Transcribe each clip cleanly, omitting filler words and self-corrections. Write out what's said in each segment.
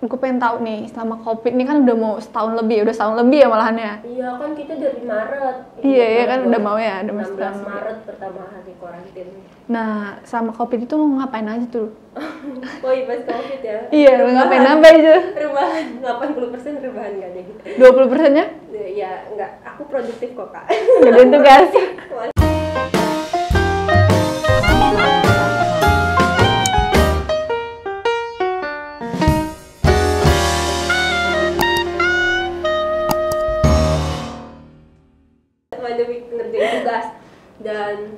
gue pengen tahu nih, selama COVID ini kan udah mau setahun lebih ya malahannya. Iya kan kita dari Maret. Iya kan udah mau ya, udah 16 Maret pertama hari karantin. Nah, selama COVID itu lo ngapain aja tuh? Oh iya pas COVID ya? Iya, lo ngapain apa aja? Rebahan, 80% rebahan gak deh. 20%-nya? Ya enggak, aku produktif kok kak. Ngerjain tugas. Pandemi ngerjain tugas dan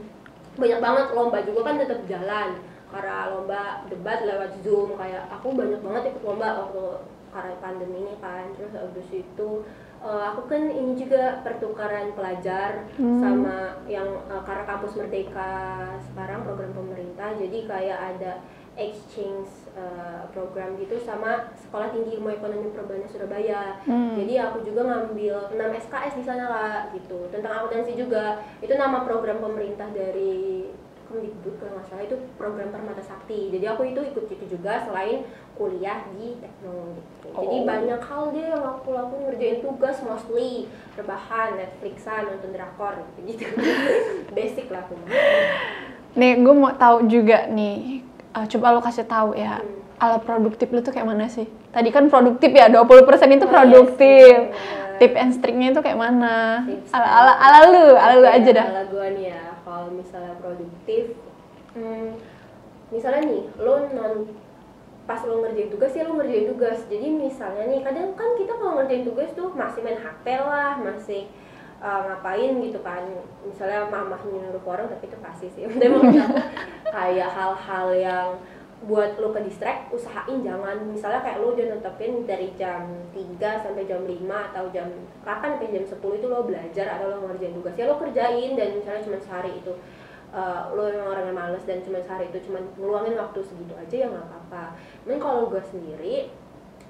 banyak banget lomba juga kan tetap jalan karena lomba debat lewat Zoom. Kayak aku banyak banget ikut lomba waktu karena pandemi ini kan. Terus abis itu aku kan ini juga pertukaran pelajar sama yang karena kampus Merdeka sekarang program pemerintah, jadi kayak ada exchange program gitu sama Sekolah Tinggi Ilmu Ekonomi Perbana Surabaya. Jadi aku juga ngambil 6 SKS di sana Kak, gitu. Tentang akuntansi juga. Itu nama program pemerintah dari Kemdikbud kalau nggak salah, itu program Permata Sakti. Jadi aku itu ikut itu juga selain kuliah di teknologi. Jadi banyak hal deh yang aku lakuin, ngerjain tugas mostly, rebahan, Netflixan, nonton drakor gitu. Basic lah aku. Nih, gue mau tahu juga nih. Coba lo kasih tahu ya, ala produktif lo tuh kayak mana sih? Tadi kan produktif ya, 20% itu produktif. Tip and triknya itu kayak mana? Ala lu aja dah. Ala gua nih ya, kalau misalnya produktif, misalnya nih, pas lo ngerjain tugas ya lo ngerjain tugas. Jadi misalnya nih, kadang kan kita kalau ngerjain tugas tuh masih main HP lah, masih ngapain gitu kan, misalnya mamah nyuruh orang, tapi itu pasti sih. Emang aku kayak hal-hal yang buat lo ke distract, usahain jangan. Misalnya kayak lo udah netepin dari jam 3 sampai jam 5 atau jam kapan sampai jam 10 itu lo belajar atau lo ngerjain tugas, ya lo kerjain. Dan misalnya cuma sehari itu lo emang orangnya males dan cuma sehari itu cuma ngeluangin waktu segitu aja, ya nggak apa-apa. Mungkin kalau gue sendiri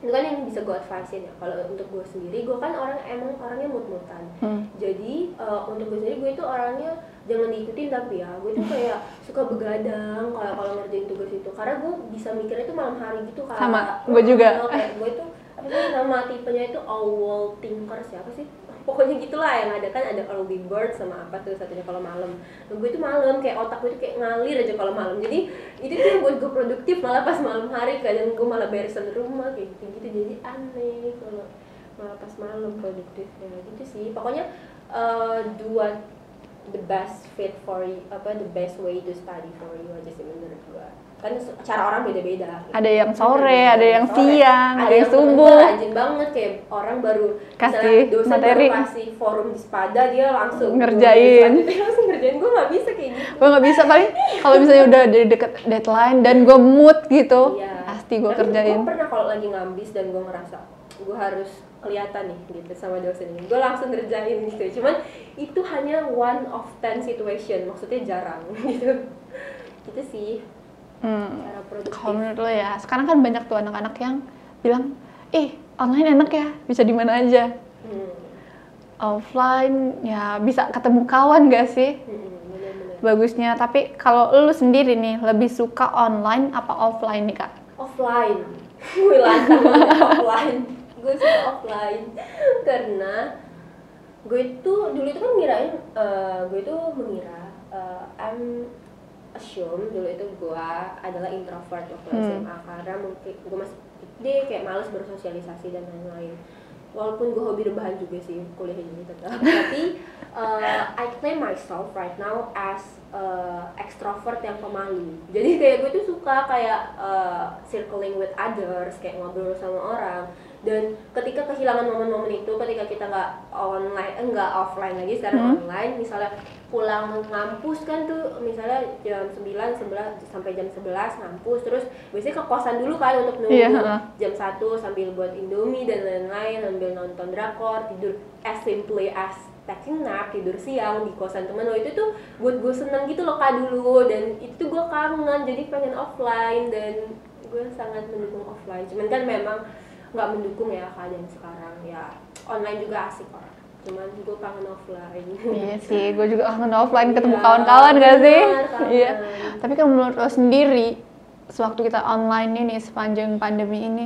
itu kan yang bisa gue advice-in ya. Kalau untuk gue sendiri, gue kan orangnya mut-mutan. Jadi untuk gue sendiri, gue itu orangnya jangan diikutin, tapi ya gue tuh kayak suka begadang kalau ngerjain tugas itu, karena gue bisa mikirnya itu malam hari gitu kan. Sama, gue juga. Kayak gue tuh apa sih nama tipenya itu owl thinker, siapa sih? Pokoknya gitulah, yang ada kan ada early bird sama apa tuh satunya kalau malam. Nah, gue tuh malam, kayak otak gue tuh kayak ngalir aja kalau malam. Jadi itu tuh yang buat gue produktif, malah pas malam hari kadang gue malah beresin rumah kayak gitu. Jadi aneh kalau malah pas malam produktifnya gitu sih. Pokoknya do what the best fit for you, the best way to study for you aja sih menurut gue. Kan cara orang beda-beda gitu. Ada yang sore, ada yang siang, ada yang subuh. Rajin banget, kayak orang baru kasih dosen materi, baru kasih forum di Spada, dia langsung ngerjain. Langsung ngerjain. Gue nggak bisa kayak gitu. Gue nggak bisa, paling kalau misalnya udah dari deket deadline dan gue mood gitu, pasti gue kerjain. Gue pernah kalau lagi ngambis dan gue ngerasa gue harus kelihatan nih gitu sama dosen ini, gue langsung ngerjain gitu. Cuman itu hanya 1 of 10 situation, maksudnya jarang gitu. Gitu sih. Kalau menurut lo ya, sekarang kan banyak tuh anak-anak yang bilang, online enak ya, bisa di mana aja. Offline ya bisa ketemu kawan gak sih? Bener-bener. Bagusnya. Tapi kalau lo sendiri nih, lebih suka online apa offline nih Kak? Offline. Gue lantang banget offline. Gue suka offline karena gue tuh dulu itu kan mengira assume dulu itu gue adalah introvert waktu SMA, karena mungkin gue masih gede, kayak malas bersosialisasi dan lain-lain. Walaupun gue hobi rebahan juga sih kuliah ini tetap, tapi I claim myself right now as extrovert yang pemalu. Jadi kayak gue tuh suka kayak circling with others, kayak ngobrol sama orang. Dan ketika kehilangan momen-momen itu, ketika kita nggak offline lagi, sekarang online, misalnya pulang ngampus kan tuh, misalnya jam 9 sampai jam 11 ngampus, terus biasanya ke kosan dulu kan untuk nunggu jam 1 sambil buat Indomie dan lain-lain, sambil nonton drakor, tidur as simply as taking nap, tidur siang di kosan temen lo. Itu tuh buat gue seneng gitu loh Kak dulu, dan itu gue kangen, jadi pengen offline, dan gue sangat mendukung offline. Cuman kan memang nggak mendukung ya keadaan sekarang, ya online juga asik kok, cuman gue kangen offline. Iya sih, gue juga kangen offline, ketemu kawan-kawan gak sih? Iya. Tapi kan menurut lo sendiri, sewaktu kita online ini sepanjang pandemi ini,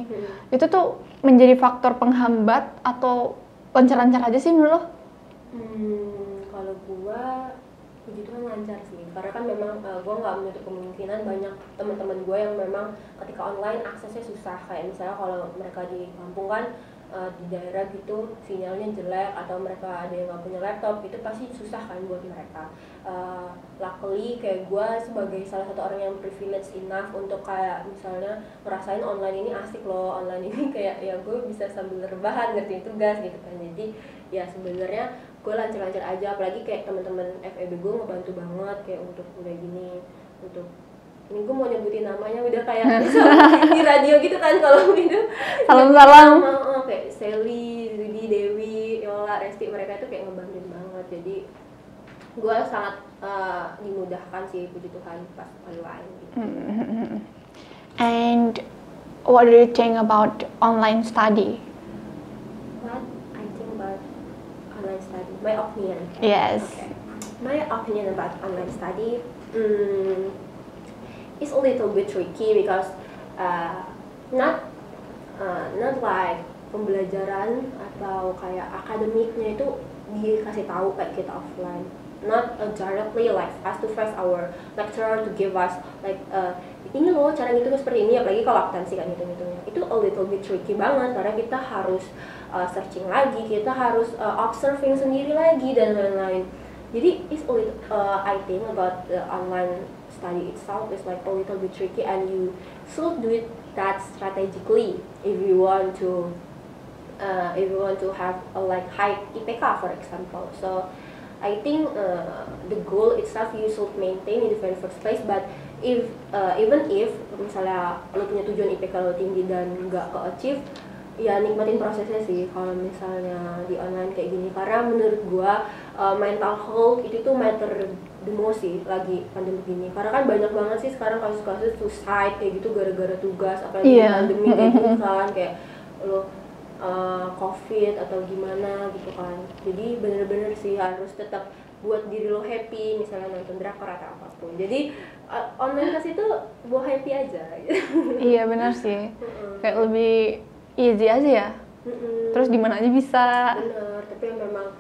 itu tuh menjadi faktor penghambat atau lancar-lancar aja sih menurut lo? Kalau gua puji Tuhan lancar sih, karena kan memang gua nggak menutup kemungkinan banyak teman-teman gua yang memang ketika online aksesnya susah, kayak misalnya kalau mereka di kampung kan di daerah gitu sinyalnya jelek atau mereka ada yang nggak punya laptop, itu pasti susah kan buat mereka. Luckily kayak gue sebagai salah satu orang yang privileged enough untuk kayak misalnya ngerasain online ini asik loh, online ini kayak ya gue bisa sambil rebahan ngertiin tugas gitu kan. Jadi ya sebenarnya gue lancar-lancar aja, apalagi kayak teman-teman FEB gue ngebantu banget kayak untuk udah gini, untuk ini gue mau nyebutin namanya udah kayak di radio gitu kan kalau itu Salam-salam. kayak Sally, Zudi, Dewi, Yola, Resti, mereka itu kayak ngebantuin banget. Jadi gue sangat dimudahkan sih puji Tuhan pas online gitu. And what do you think about online study? What I think about online study, my opinion. Yes. Okay. My opinion about online study is a little bit tricky because not like pembelajaran atau kayak akademiknya itu dikasih tahu kayak kita offline, not directly like face to face our lecturer to give us like ini loh cara ngitungnya seperti ini, apalagi kalau akuntansi kan ngitungnya itu a little bit tricky banget karena kita harus searching lagi, kita harus observing sendiri lagi dan lain-lain. Jadi it's a little, I think about the online study itself is like a little bit tricky, and you should do it that strategically if you want to have a like high IPK for example. So I think the goal itself you should maintain in the very first place, but if even if misalnya lo punya tujuan IPK lo tinggi dan nggak ke-achieve, ya nikmatin prosesnya sih kalau misalnya di online kayak gini, karena menurut gua mental health itu tuh matter the most sih lagi pandemi gini, karena kan banyak banget sih sekarang kasus-kasus suicide kayak gitu gara-gara tugas, apalagi pandemi kayak gitu kan, kayak lo COVID atau gimana gitu kan. Jadi bener-bener sih harus tetap buat diri lo happy, misalnya nonton drakor atau apapun. Jadi online kelas itu buat happy aja gitu. Iya benar sih, kayak lebih easy aja ya. Terus di mana aja bisa. Bener, tapi memang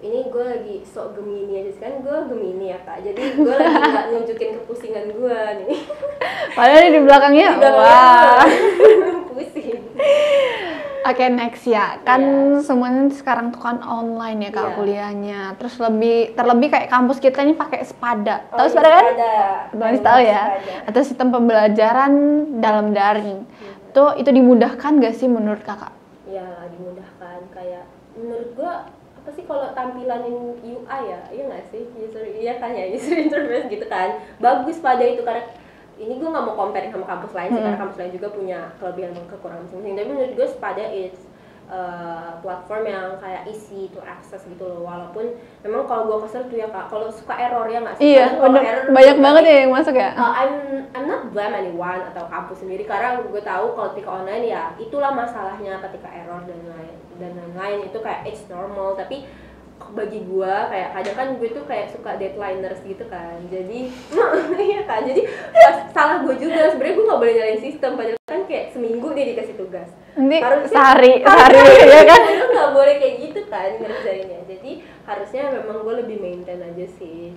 ini gue lagi sok Gemini aja kan, gue Gemini ya kak, jadi gue lagi nggak nunjukin kepusingan gue nih. Padahal di belakangnya, wah. Pusing. Oke, next ya, kan semuanya sekarang tuh kan online ya kak kuliahnya. Terus terlebih kayak kampus kita ini pakai Spada. Tahu Spada kan? Tahu ya. Atau sistem pembelajaran dalam daring. Tuh itu dimudahkan gak sih menurut kakak? Ya dimudahkan, kayak menurut gue apa sih kalau tampilan UI ya, iya nggak sih, user interface gitu kan, bagus pada itu. Karena ini gue nggak mau compare sama kampus lain sih, karena kampus lain juga punya kelebihan dan kekurangan masing-masing. Tapi menurut gue Spada it's platform yang kayak easy to access gitu loh, walaupun memang kalau gue kesel tuh ya kak, kalau suka error ya nggak sih? Iya, banyak banget ya yang masuk ya. I'm not blame anyone atau kampus sendiri, karena gue tahu kalau ketika online ya itulah masalahnya ketika error dan lain-lain itu kayak it's normal. Tapi bagi gue kayak kadang kan gue tuh kayak suka deadliners gitu kan, jadi iya kan, jadi salah gue juga sebenarnya. Gue nggak boleh nyalain sistem, padahal kan kayak seminggu dia dikasih tugas, harusnya sehari ya kan, itu nggak boleh kayak gitu kan ngerjainnya. Jadi harusnya memang gue lebih maintain aja sih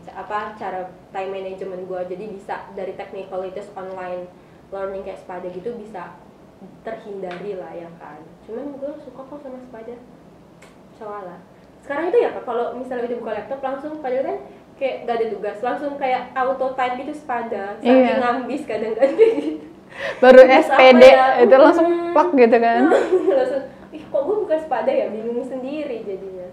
cara time management gue, jadi bisa dari technicalities online learning kayak Spada gitu bisa terhindari lah ya kan. Cuman gue suka kok sama Spada soalnya sekarang itu ya kak, kalau misalnya udah buka laptop langsung, padahal kan kayak gak ada tugas, langsung kayak auto type gitu Spada, saking ngambis kadang-kadang gitu. Baru SPD ya? Itu langsung plak gitu kan. Langsung, kok gue bukan Spada ya, bingung sendiri jadinya.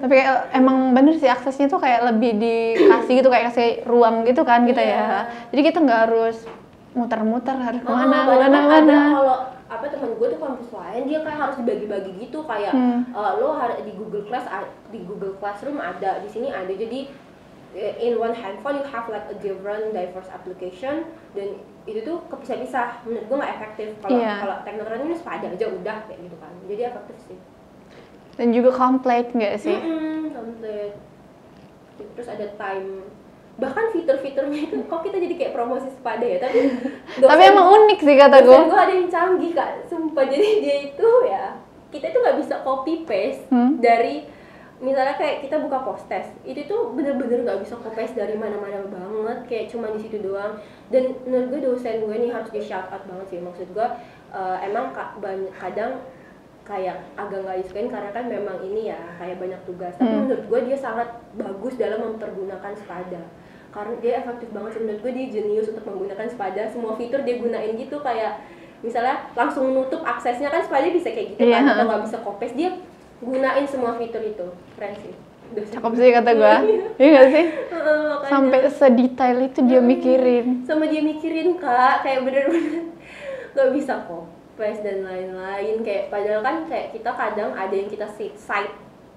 Tapi kayak, emang bener sih aksesnya tuh kayak lebih dikasih gitu, kayak kasih ruang gitu kan kita ya. Jadi kita nggak harus muter-muter harus kemana. Kalau apa teman gue tuh kampus lain dia kayak harus dibagi-bagi gitu, kayak lo harus di Google Classroom ada, di sini ada, jadi in one handphone you have like a different diverse application, dan itu tuh kepisah-pisah. Menurut gue nggak efektif. Kalau teknologi ini Spada aja udah kayak gitu kan, jadi efektif sih. Dan juga complete nggak sih? Complete. Terus ada time bahkan fitur-fiturnya itu kok kita jadi kayak promosi Sepada ya, tapi Tapi emang unik sih kata gue. gue ada yang canggih Kak, sumpah. Jadi dia itu ya, kita itu nggak bisa copy paste dari misalnya kayak kita buka post-test, itu tuh bener-bener nggak bisa copy paste dari mana-mana banget, kayak cuma di situ doang. Dan menurut gue dosen gue nih harus di shout out banget sih, maksud gue emang kadang kayak agak nggak disukain karena kan memang ini ya kayak banyak tugas, tapi menurut gue dia sangat bagus dalam mempergunakan Sepada karena dia efektif banget sih. Menurut gue dia jenius untuk menggunakan Sepada, semua fitur dia gunain gitu, kayak misalnya langsung nutup aksesnya kan Sepada bisa kayak gitu kan, atau nggak bisa copy, dia gunain semua fitur itu. Keren sih. Cakep sih kata gue. Iya gak sih? Sampai sedetail itu dia mikirin. Sama dia mikirin Kak, kayak bener-bener nggak bisa copy dan lain-lain. Kayak padahal kan kayak kita kadang ada yang kita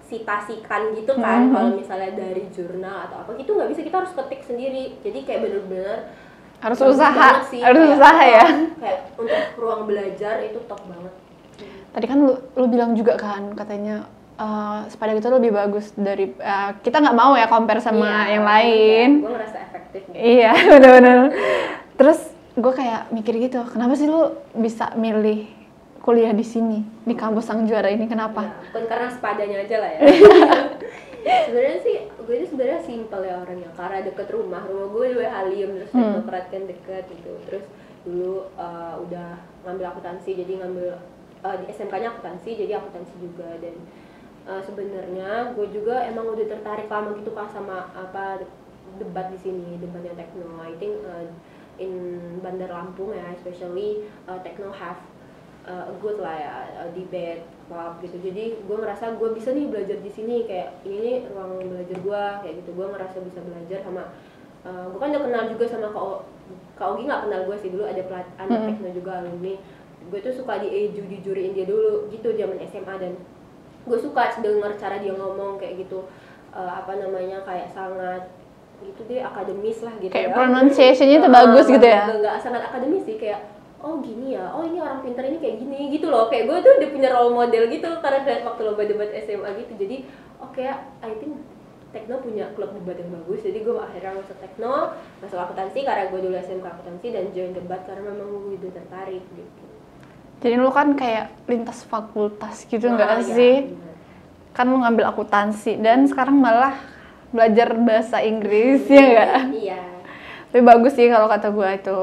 citasikan gitu kan, kalau misalnya dari jurnal atau apa gitu nggak bisa, kita harus ketik sendiri. Jadi kayak bener-bener harus usaha sih, harus kayak, usaha ya. Kayak untuk ruang belajar itu top banget. Tadi kan lu bilang juga kan katanya Sepada gitu lebih bagus dari kita nggak mau ya compare sama yang lain. Gue ngerasa efektif gitu. Iya benar-benar. Terus gue kayak mikir gitu, kenapa sih lu bisa milih kuliah di sini di kampus Sang Juara ini, kenapa? Ya, bukan karena Sepadanya aja lah ya. Sebenarnya sih gue itu sebenarnya simpel ya orangnya, karena deket rumah gue juga Halim, terus Teknokrat kan deket gitu. Terus dulu udah ngambil akuntansi, jadi ngambil di SMK-nya akuntansi, jadi akuntansi juga. Dan sebenarnya gue juga emang udah tertarik lama gitu kan sama apa debat di sini, debatnya Tekno. I think in Bandar Lampung ya, especially Tekno have a good lah ya debate club gitu. Jadi gue ngerasa gue bisa nih belajar di sini, kayak ini nih ruang belajar gue kayak gitu. Gue ngerasa bisa belajar sama gue kan udah kenal juga sama Kak Ogi, nggak kenal gue sih dulu, ada anak Tekno juga alumni. Gue tuh suka dijuriin dia dulu gitu zaman SMA, dan gue suka denger cara dia ngomong kayak gitu, apa namanya kayak sangat gitu deh, akademis lah gitu, kayak ya. pronunciation-nya tuh bagus gitu ya. Enggak sangat akademis sih, kayak oh gini ya, oh ini orang pintar ini kayak gini gitu loh. Kayak gue tuh udah punya role model gitu karena waktu lomba debat SMA gitu. Jadi oke, I think Tekno punya klub debat yang bagus. Jadi gue akhirnya masuk Tekno, masuk akuntansi karena gue dulu SMK akuntansi, dan join debat karena memang gue udah tertarik gitu. Jadi lu kan kayak lintas fakultas gitu nggak sih? Bener. Kan lu ngambil akuntansi dan sekarang malah belajar bahasa Inggris ya nggak? Iya. Tapi bagus sih kalau kata gue itu.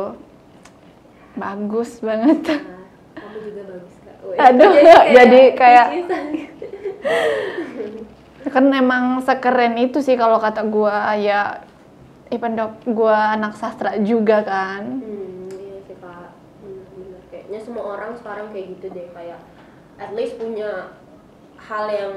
Bagus banget. Nah, kamu juga bagus Kak. Aduh, jadi kayak kan emang sekeren itu sih kalau kata gue ya. Even gue anak sastra juga kan. Iya sih Kak. Bener. Kayaknya semua orang sekarang kayak gitu deh, kayak at least punya hal yang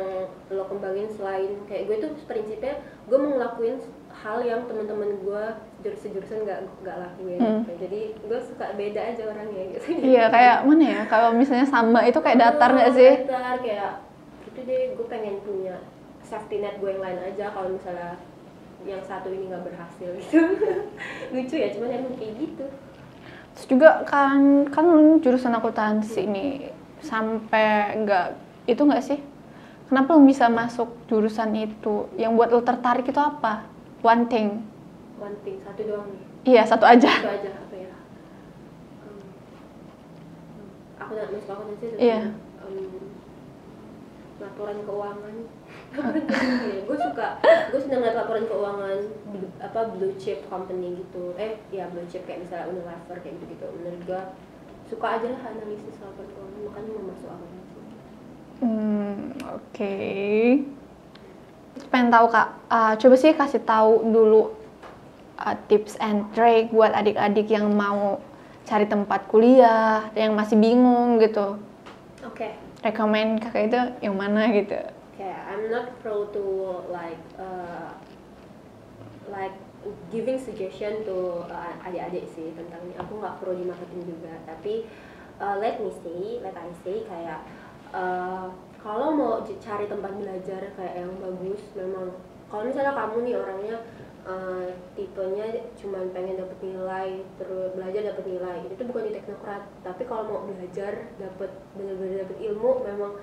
lo kembangin selain kayak gue tuh prinsipnya gue mau ngelakuin hal yang teman-teman gue sejurusan nggak lakuin. Jadi gue suka beda aja orangnya gitu. Iya, kayak mana ya, kalau misalnya sama itu kayak datar nggak sih? Datar, kayak gitu deh. Gue pengen punya safety net gue yang lain aja kalau misalnya yang satu ini nggak berhasil gitu. Lucu ya, cuman emang kayak gitu. Terus juga kan lu jurusan akuntansi nih, sampai itu nggak sih? Kenapa lu bisa masuk jurusan itu? Yang buat lu tertarik itu apa? One thing, satu doang nih. Iya, satu aja. Satu aja apa ya? Aku masuk akuntansi itu. Iya. Laporan keuangan. Gue senang lihat laporan keuangan blue chip company gitu. Blue chip kayak misalnya Unilever kayak gitu. Menurut gue suka aja lah analisis laporan keuangan, makanya mau masuk akuntansi. Oke. Pengen tahu Kak, coba sih kasih tahu dulu tips and trick buat adik-adik yang mau cari tempat kuliah, yang masih bingung gitu. Oke. Rekomen Kakak itu yang mana gitu? I'm not pro to like giving suggestion to adik-adik sih tentang ini. Aku nggak pro di marketing juga, tapi let I say kayak kalau mau cari tempat belajar kayak yang bagus, memang kalau misalnya kamu nih orangnya tipenya cuma pengen dapet nilai, terus belajar dapet nilai, itu bukan di Teknokrat. Tapi kalau mau belajar bener-bener dapet ilmu, memang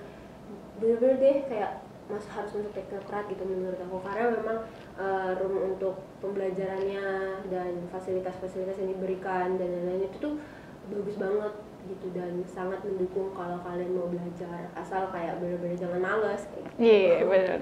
bener-bener deh kayak harus masuk teknokrat gitu menurut aku, karena memang room untuk pembelajarannya dan fasilitas-fasilitas yang diberikan dan lain-lain itu tuh bagus banget gitu, dan sangat mendukung kalau kalian mau belajar, asal kayak bener-bener jangan males kayak gitu. Iya, benar.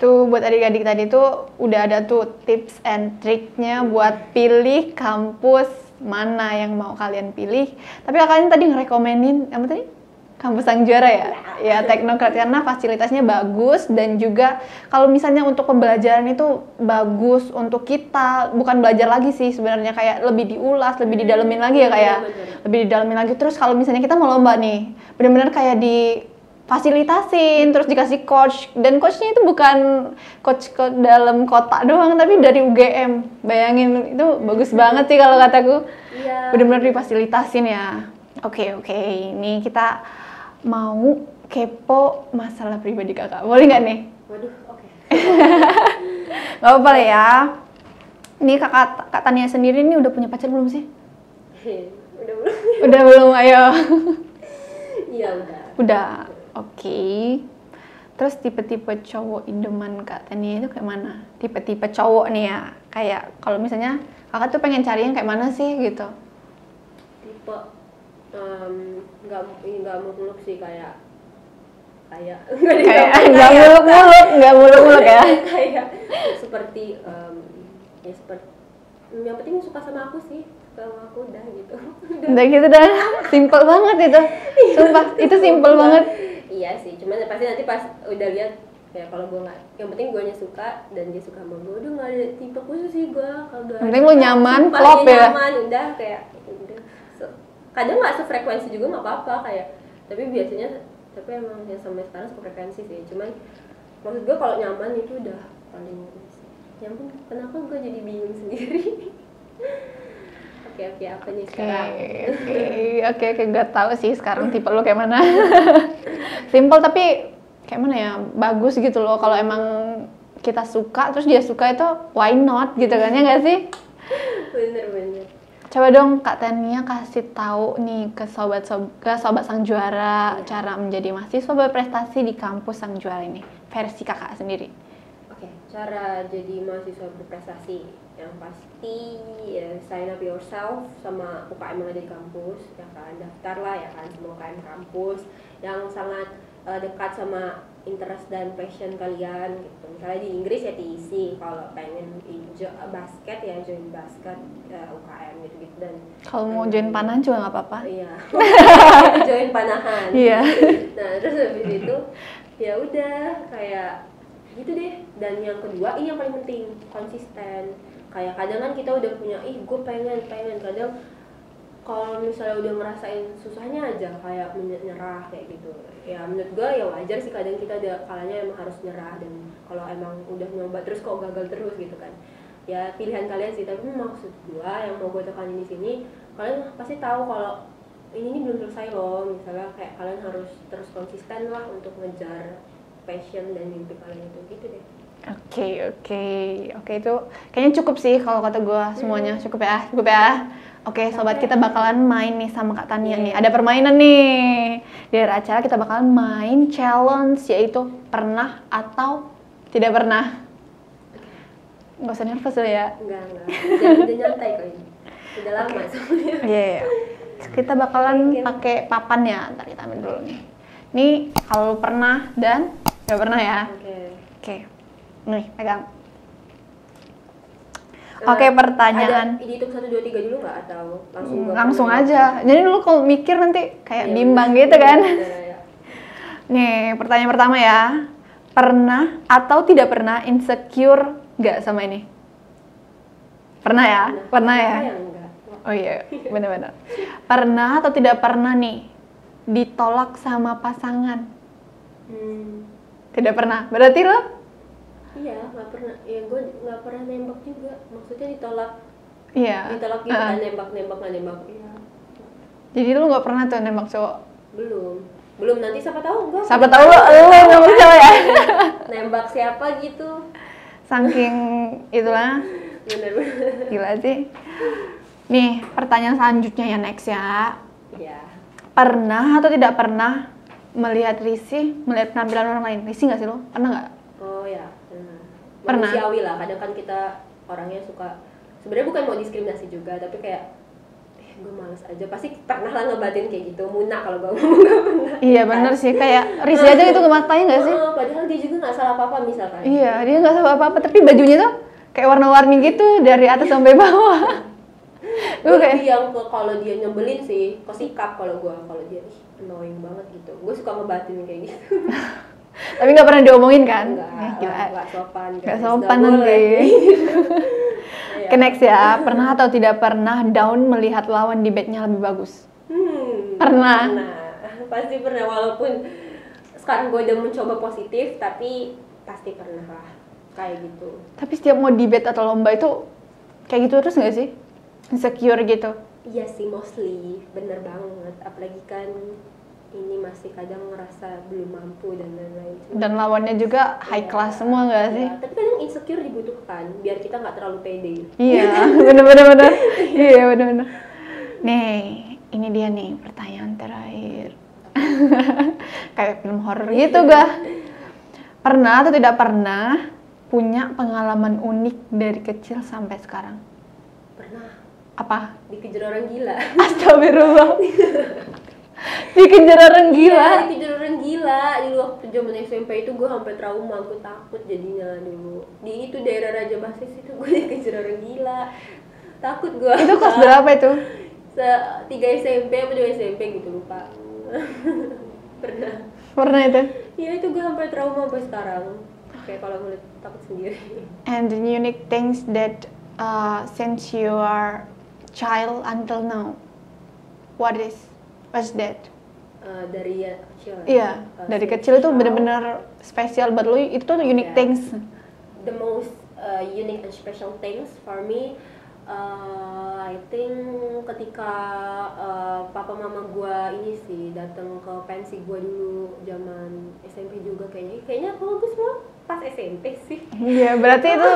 Tuh buat adik-adik tadi tuh udah ada tuh tips and triknya buat pilih kampus mana yang mau kalian pilih. Tapi kalian tadi ngerekomenin apa tadi? Kampus Sang Juara ya? Ya, teknokrat, karena fasilitasnya bagus dan juga kalau misalnya untuk pembelajaran itu bagus untuk kita, bukan belajar lagi sih sebenarnya, kayak lebih diulas, lebih didalemin lagi ya kayak. Lebih didalemin lagi. Terus kalau misalnya kita mau lomba nih, benar-benar kayak difasilitasin, terus dikasih coach, dan coachnya itu bukan coach ke dalam kota doang, tapi dari UGM. Bayangin, itu bagus banget sih kalau kataku. Iya. Benar-benar difasilitasin ya. Oke, ini kita mau kepo masalah pribadi kakak, boleh nggak nih? Waduh, oke. Gak apa-apa lah ya. Ini Kak Tania sendiri nih udah punya pacar belum sih? Udah belum? Udah belum, ayo. Iya udah. Udah, oke. Terus tipe-tipe cowok idaman Kak Tania itu kayak mana? Tipe-tipe cowok nih ya, kayak kalau misalnya kakak tuh pengen cari yang kayak mana sih gitu? Tipe nggak muluk sih, kayak nggak muluk-muluk ya. Kayak seperti ya seperti yang penting suka sama aku sih, sama aku udah gitu. Udah gitu dah, simple banget itu. Sumpah, itu simple banget. Iya sih, cuman pasti nanti pas udah lihat ya, kalau gue nggak, yang penting gue suka dan dia suka sama gue, udah nggak ada tipe khusus sih gue. Kalau udah penting lu nyaman, sumpah, klop dia ya. nyaman, udah kayak udah. Kadang nggak sefrekuensi juga nggak apa-apa kayak, tapi emang yang sampai sekarang sefrekuensi sih. Cuman maksud gue kalau nyaman itu udah paling sih. Ya ampun, kenapa gue jadi bingung sendiri. Oke, apa nih sekarang? Oke, nggak tahu sih sekarang tipe lo kayak mana. Simple tapi kayak mana ya, bagus gitu loh. Kalau emang kita suka terus dia suka itu why not gitu kan, ya nggak sih? Bener. Coba dong Kak Tania kasih tahu nih ke sobat Sang Juara cara menjadi mahasiswa berprestasi di kampus Sang Juara ini, versi kakak sendiri. Oke, cara jadi mahasiswa berprestasi yang pasti ya, sign up yourself sama UKM yang ada di kampus, ya kan, daftar lah ya kan semua UKM kampus yang sangat dekat sama interest dan passion kalian gitu. Misalnya di Inggris ya TEC, kalau pengen basket ya join basket UKM gitu. Dan kalau mau join panahan juga nggak apa-apa. Iya. Join panahan. Iya. Nah, terus habis itu ya udah kayak gitu deh. Dan yang kedua, ini yang paling penting, konsisten. Kayak kadang kan kita udah punya, gue pengen kadang kalau misalnya udah ngerasain susahnya aja kayak menyerah kayak gitu. Ya menurut gue ya wajar sih, kadang kita ada kalanya emang harus nyerah, dan kalau emang udah nyoba terus kok gagal terus gitu kan. Ya pilihan kalian sih, tapi maksud gue yang mau gue tekanin di sini, kalian pasti tahu kalau ini belum selesai loh. Misalnya kayak kalian harus terus konsisten lah untuk ngejar passion dan mimpi kalian itu, gitu deh. Oke, itu kayaknya cukup sih kalau kata gue semuanya. Cukup ya. Oke, sobat, kita bakalan main nih sama Kak Tania nih. Ada permainan nih. Di acara kita bakalan main challenge, yaitu pernah atau tidak pernah. Nggak usah nervous ya. Enggak. Udah nyantai kok ini. Udah lama soalnya. Iya. Kita bakalan pakai papan ya. Ntar kita ambil dulu nih. Nih, kalau pernah dan nggak pernah ya. Oke. Nih, pegang. Oke, pertanyaan. Ada dihitung 1, 2, 3 dulu nggak, atau langsung aja. Jadi dulu kalau mikir nanti kayak bimbang gitu kan. Ya. Nih, pertanyaan pertama ya. Pernah atau tidak pernah insecure nggak sama ini? Pernah ya? Pernah ya? Oh iya, benar-benar. Pernah atau tidak pernah nih ditolak sama pasangan? Tidak pernah. Berarti lo? Iya, nggak pernah. Ya gue nggak pernah nembak juga. Maksudnya ditolak. Iya. Ditolak gitu kan, nggak nembak. Iya. Jadi lu nggak pernah tuh nembak cowok? Belum, nanti siapa tahu enggak. Siapa tahu lu nembak cowok ya? Nembak siapa gitu. Saking itulah. Bener. Gila sih. Nih, pertanyaan selanjutnya ya, next ya. Iya. Pernah atau tidak pernah melihat risih, melihat penampilan orang lain. Risih nggak sih lo? Pernah nggak? Oh ya, Pernah. manusiawi lah. Kadang kan kita orangnya suka, sebenarnya bukan mau diskriminasi juga, tapi kayak gue males aja. Pasti pernah lah ngebatin kayak gitu. Muna kalau gue ngomong gak pernah. Iya bener sih, kayak risih aja gitu ke matanya nggak sih? Padahal dia juga nggak salah apa-apa misalkan. Iya, dia nggak salah apa-apa, tapi bajunya tuh kayak warna-warni gitu dari atas sampai bawah. Gue lebih yang ke kalau dia nyebelin sih, ke sikap kalau dia annoying banget gitu. Gue suka ngebatin kayak gitu. Tapi nggak pernah diomongin kan? Nggak sopan. Nggak sopan nanti. Oke, next ya. Pernah atau tidak pernah down melihat lawan di bednya lebih bagus? Pernah. Pasti pernah, walaupun sekarang gue udah mencoba positif, tapi pasti pernah lah kayak gitu. Tapi setiap mau debate atau lomba itu kayak gitu terus nggak sih? Insecure gitu? Iya sih, mostly bener banget. Apalagi kan ini masih kadang ngerasa belum mampu dan lain-lain. Dan lawannya juga high class semua nggak sih? Tapi kadang insecure dibutuhkan biar kita nggak terlalu pede. Iya, bener-bener. Iya, bener-bener. Nih, ini dia nih pertanyaan terakhir. Kayak film horor gitu gak? Pernah atau tidak pernah punya pengalaman unik dari kecil sampai sekarang? Pernah. Apa? Dikejar orang gila. Astagfirullah. Dikejar orang gila? Iya, dikejar orang gila. Dulu waktu zaman SMP itu gue sampai trauma, gue takut jadinya dulu. Di itu daerah Raja Basis itu gue dikejar orang gila. Takut gue. Itu kelas berapa itu? 3 SMP apa 2 SMP gitu, lupa. Pernah itu? Iya, itu gue sampai trauma sampai sekarang. Kayak kalau ngeliat takut sendiri. And the unique things that since you are child until now, what's that? Dari kecil. Iya, dari kecil itu benar-benar spesial buat lo. Itu tuh unique things. The most unique and special things for me, I think ketika papa mama gue ini sih datang ke pensi gue dulu zaman SMP juga kayaknya kalau gue semua pas SMP sih. Iya, berarti itu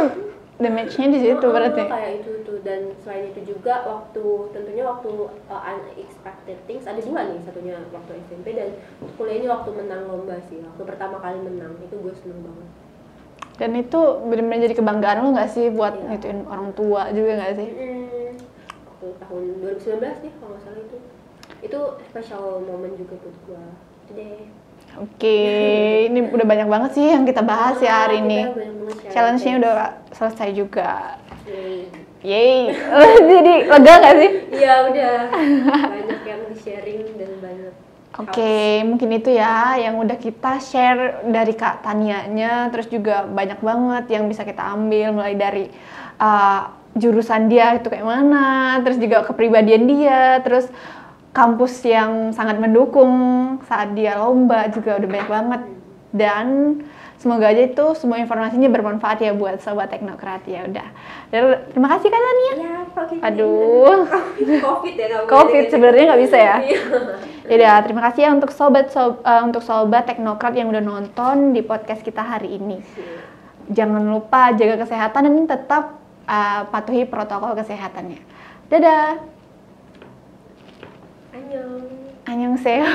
the match-nya di situ berarti. Kayak itu tuh, dan selain itu juga tentunya waktu unexpected things ada 2 nih, satunya waktu SMP dan kuliahnya waktu menang lomba sih, waktu pertama kali menang itu gue seneng banget. Dan itu benar-benar jadi kebanggaan lo nggak sih buat ngituin orang tua juga nggak sih? Waktu tahun 2019 nih kalau nggak salah itu special moment juga buat gue. Itu deh. Oke, ini udah banyak banget sih yang kita bahas ya hari ini. Challenge-nya udah selesai juga. Yeay. Jadi lega nggak sih? Iya, udah. Banyak yang di-sharing dan banyak. Oke, mungkin itu ya yang udah kita share dari Kak Tanianya, terus juga banyak banget yang bisa kita ambil mulai dari jurusan dia itu kayak mana, terus juga kepribadian dia, terus kampus yang sangat mendukung saat dia lomba juga udah banyak banget. Dan semoga aja itu semua informasinya bermanfaat ya buat sobat teknokrat ya udah. Terima kasih Kak Tania. Ya, aduh. Covid ya nggak Covid sebenarnya nggak bisa ya. Ya terima kasih ya untuk sobat teknokrat yang udah nonton di podcast kita hari ini. Jangan lupa jaga kesehatan dan tetap patuhi protokol kesehatannya. Dadah. Annyeong. Annyeonghaseyo.